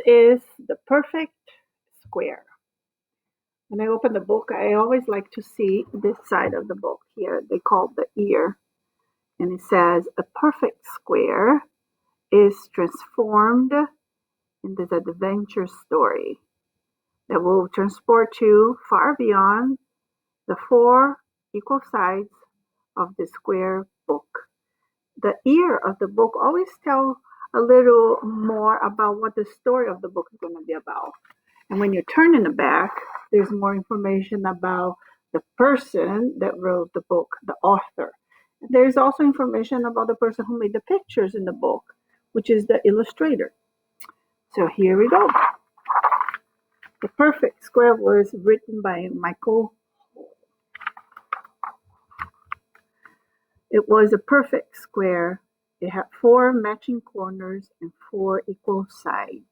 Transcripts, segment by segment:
is The Perfect Square. When I open the book, I always like to see this side of the book here. They call it the ear. And it says, a perfect square is transformed in this adventure story that will transport you far beyond the four equal sides of the square book. The ear of the book always tells a little more about what the story of the book is going to be about. And when you turn in the back, there's more information about the person that wrote the book, the author. There's also information about the person who made the pictures in the book, which is the illustrator. So here we go. The Perfect Square was written by Michael. It was a perfect square. It had four matching corners and four equal sides.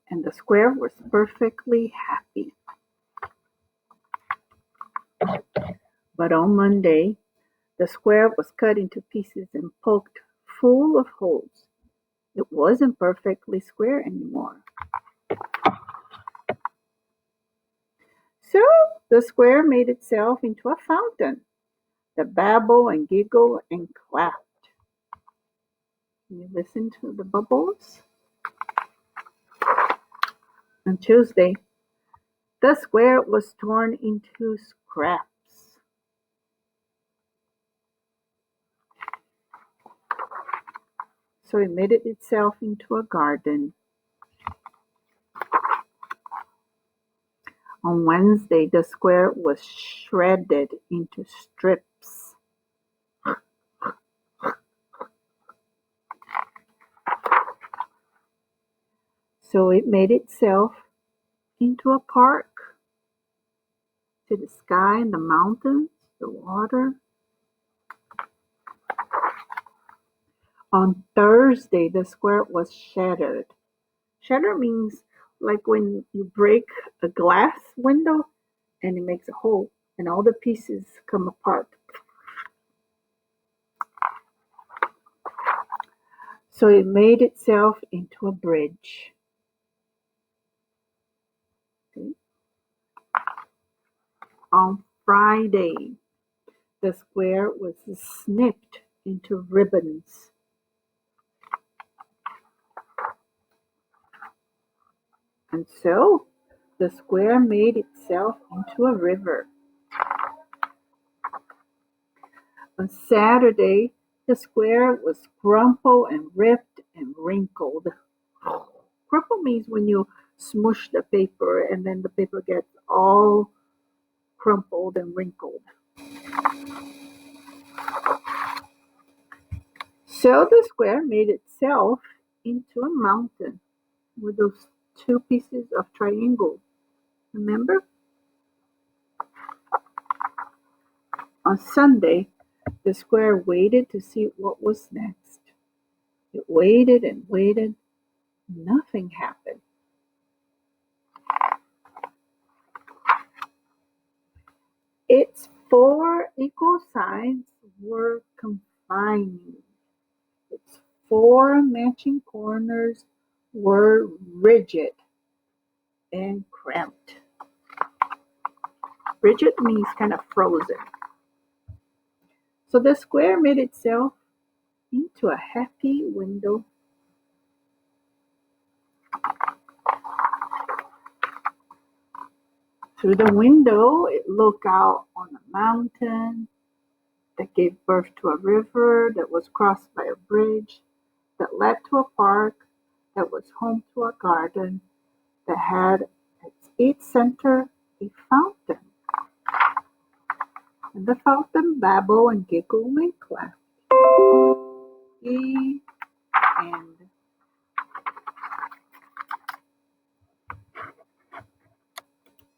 And the square was perfectly happy. But on Monday, the square was cut into pieces and poked full of holes. It wasn't perfectly square anymore. So the square made itself into a fountain that babbled and giggled and clapped. Can you listen to the bubbles? On Tuesday, the square was torn into scraps. So it made itself into a garden. On Wednesday, the square was shredded into strips. So it made itself into a park. To the sky and the mountains, the water. On Thursday, the square was shattered. Shatter means like when you break a glass window and it makes a hole and all the pieces come apart. So it made itself into a bridge. Okay. On Friday, the square was snipped into ribbons. And so the square made itself into a river. On Saturday, the square was crumpled and ripped and wrinkled. Crumple means when you smush the paper and then the paper gets all crumpled and wrinkled. So the square made itself into a mountain with those two pieces of triangle. Remember? On Sunday, the square waited to see what was next. It waited and waited. Nothing happened. Its four equal sides were confining. Its four matching corners were rigid and cramped. Rigid means kind of frozen. So the square made itself into a happy window. Through the window, it looked out on a mountain that gave birth to a river that was crossed by a bridge that led to a park that was home to a garden that had at its center a fountain. And the fountain babbled and giggled and clapped. The end.